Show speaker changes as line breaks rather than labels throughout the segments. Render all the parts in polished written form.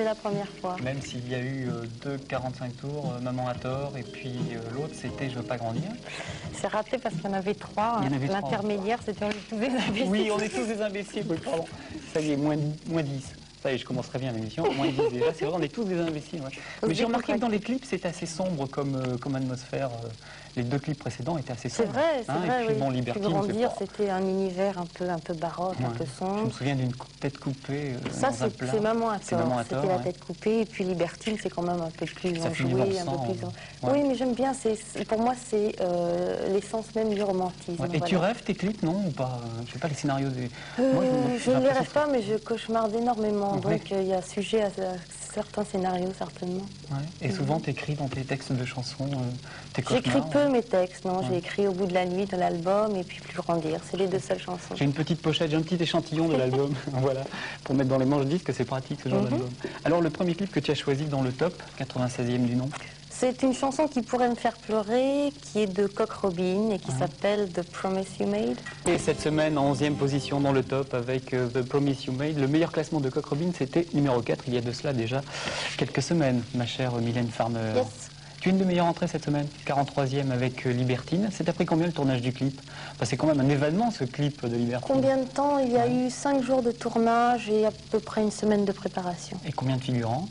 C'est la première fois.
Même s'il y a eu 2 45 tours, Maman a tort, et puis l'autre c'était Je veux pas grandir.
C'est raté parce qu'il y en avait trois.
Il y en avait trois.
L'intermédiaire, c'était tous des imbéciles.
Oui, on est tous des imbéciles, oui, pardon. Ça y est, moins 10. Ça y est, je commencerai bien l'émission. Moins 10 déjà, c'est vrai, on est tous des imbéciles. Ouais. Mais j'ai remarqué que dans les clips, c'est assez sombre comme atmosphère. Les 2 clips précédents étaient assez sombres.
C'est vrai,
et puis,
oui.
bon, Libertine,
Grandir, c'était un univers un peu baroque, un peu sombre.
Je me souviens d'une tête coupée
Ça,
dans un plat.
c'est Maman a tort. C'était la
ouais.
tête coupée. Et puis Libertine, c'est quand même un peu plus
Ça finit
enjoué,
dans le
un peu
sang,
plus...
ouais.
Oui, mais j'aime bien. Pour moi, c'est l'essence même du romantisme.
Ouais. Et
voilà.
tu rêves tes clips, non, ou pas? Je sais pas, les scénarios des...
Je ne les rêve pas, mais je cauchemarde énormément.
Ouais.
Donc, il y a sujet à certains scénarios, certainement.
Ouais. Et souvent, tu écris dans tes textes de chansons tes
J'écris
cauchemars.
peu mes textes, non.
Ouais.
J'ai écrit Au bout de la nuit de l'album et puis Plus grandir. C'est les 2 seules chansons.
J'ai une petite pochette, j'ai un petit échantillon de l'album, voilà, pour mettre dans les manches disques, c'est pratique ce genre d'album. Alors le premier clip que tu as choisi dans le top, 96e du nom?
C'est une chanson qui pourrait me faire pleurer, qui est de Cock Robin et qui s'appelle The Promise You Made.
Et cette semaine, en 11e position dans le top avec The Promise You Made. Le meilleur classement de Cock Robin, c'était numéro 4, il y a de cela déjà quelques semaines, ma chère Mylène Farmer.
Yes.
Tu es une de meilleures entrées cette semaine, 43e avec Libertine. C'est après combien le tournage du clip? C'est quand même un événement ce clip de Libertine.
Combien de temps? Il y a eu 5 jours de tournage et à peu près une semaine de préparation.
Et combien de figurants?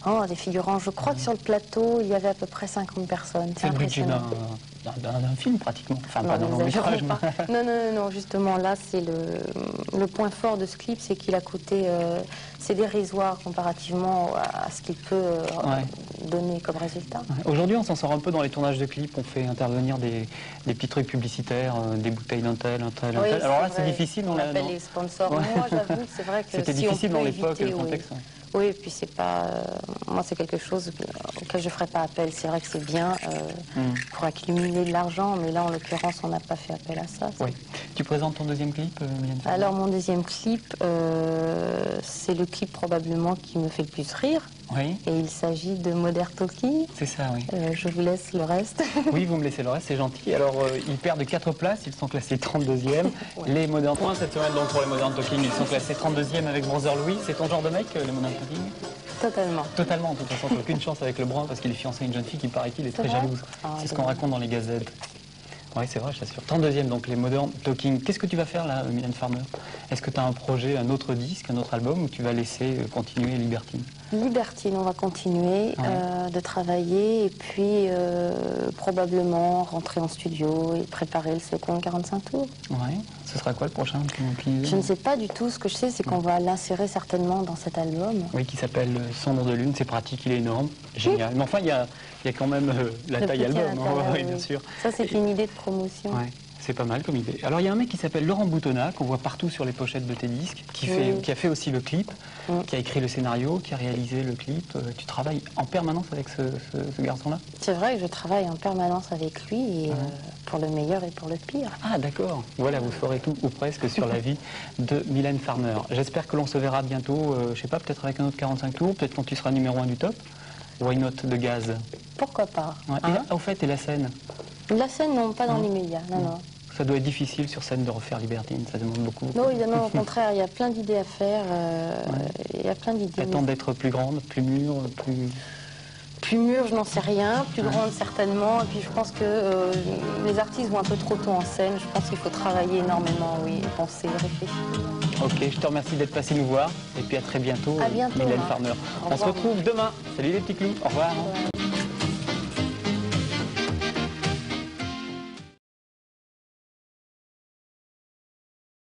Oh, des figurants. Je crois que sur le plateau, il y avait à peu près 50 personnes.
C'est le budget
impressionnant.
d'un film pratiquement. Enfin, pas d'un long
n'exagérons
métrage.
pas. Non, justement, là, c'est le point fort de ce clip, c'est qu'il a coûté, c'est dérisoire comparativement à ce qu'il peut donner comme résultat.
Aujourd'hui, on s'en sort un peu dans les tournages de clips, on fait intervenir des petits trucs publicitaires, des bouteilles d'un tel, un tel. Alors là, c'est difficile dans
on appelle les sponsors. Moi, j'avoue que c'est vrai que
c'était
si
difficile
on peut
dans l'époque,
éviter,
le contexte.
Oui, et puis c'est pas... moi, c'est quelque chose auquel je ne ferais pas appel. C'est vrai que c'est bien pour accumuler de l'argent, mais là, en l'occurrence, on n'a pas fait appel à ça.
Oui. Tu présentes ton deuxième clip, Mylène Farmer?
Alors, mon deuxième clip, c'est le clip probablement qui me fait le plus rire.
Oui.
Et il s'agit de Modern Talking.
C'est ça, oui.
Je vous laisse le reste.
Oui, vous me laissez le reste, c'est gentil. Alors, ils perdent 4 places, ils sont classés 32e. Les Modern Points cette semaine, donc pour les Modern Talking, ils sont classés 32e avec Brother Louis. C'est ton genre de mec, les Modern Talking?
Totalement.
Totalement, de toute façon, t'as aucune chance avec le brun parce qu'il est fiancé à une jeune fille qui paraît qu'il est très
vrai
jalouse. C'est ce qu'on raconte dans les gazettes. Oui, c'est vrai, je t'assure. 32e, donc les Modern Talking. Qu'est-ce que tu vas faire là, Mylène Farmer? Est-ce que tu as un projet, un autre disque, un autre album, ou tu vas laisser continuer Libertine?
Libertine, on va continuer de travailler et puis probablement rentrer en studio et préparer le second 45 tours.
Oui. Ce sera quoi le prochain?
Je ne sais pas du tout. Ce que je sais, c'est qu'on va l'insérer certainement dans cet album.
Oui, qui s'appelle Cendre de Lune. C'est pratique, il est énorme. Génial. Mais enfin, il y a quand même la taille album. Oui, bien sûr.
Ça, c'est une idée de promotion.
Ouais. C'est pas mal comme idée. Alors il y a un mec qui s'appelle Laurent Boutonnat, qu'on voit partout sur les pochettes de tes disques, qui a fait aussi le clip, qui a écrit le scénario, qui a réalisé le clip. Tu travailles en permanence avec ce garçon-là?
C'est vrai que je travaille en permanence avec lui, et, pour le meilleur et pour le pire.
Ah d'accord. Voilà, vous saurez tout ou presque sur la vie de Mylène Farmer. J'espère que l'on se verra bientôt, je sais pas, peut-être avec un autre 45 tours, peut-être quand tu seras numéro 1 du top. Why not de Gaz?
Pourquoi pas.
Ouais. Au fait, et la scène?
La scène, non, pas dans l'immédiat. Non.
Ça doit être difficile sur scène de refaire Libertine, ça demande beaucoup.
Non, évidemment, au contraire, il y a plein d'idées à faire. Il y a plein d'idées.
T'attends d'être plus grande, plus mûre, plus...
Plus mûre, je n'en sais rien. Plus grande, certainement. Et puis, je pense que les artistes vont un peu trop tôt en scène. Je pense qu'il faut travailler énormément, oui, penser, réfléchir.
Ok, je te remercie d'être passé nous voir. Et puis à très bientôt,
À bientôt,
Mylène Farmer. On se retrouve demain. Salut les petits clous. Au revoir.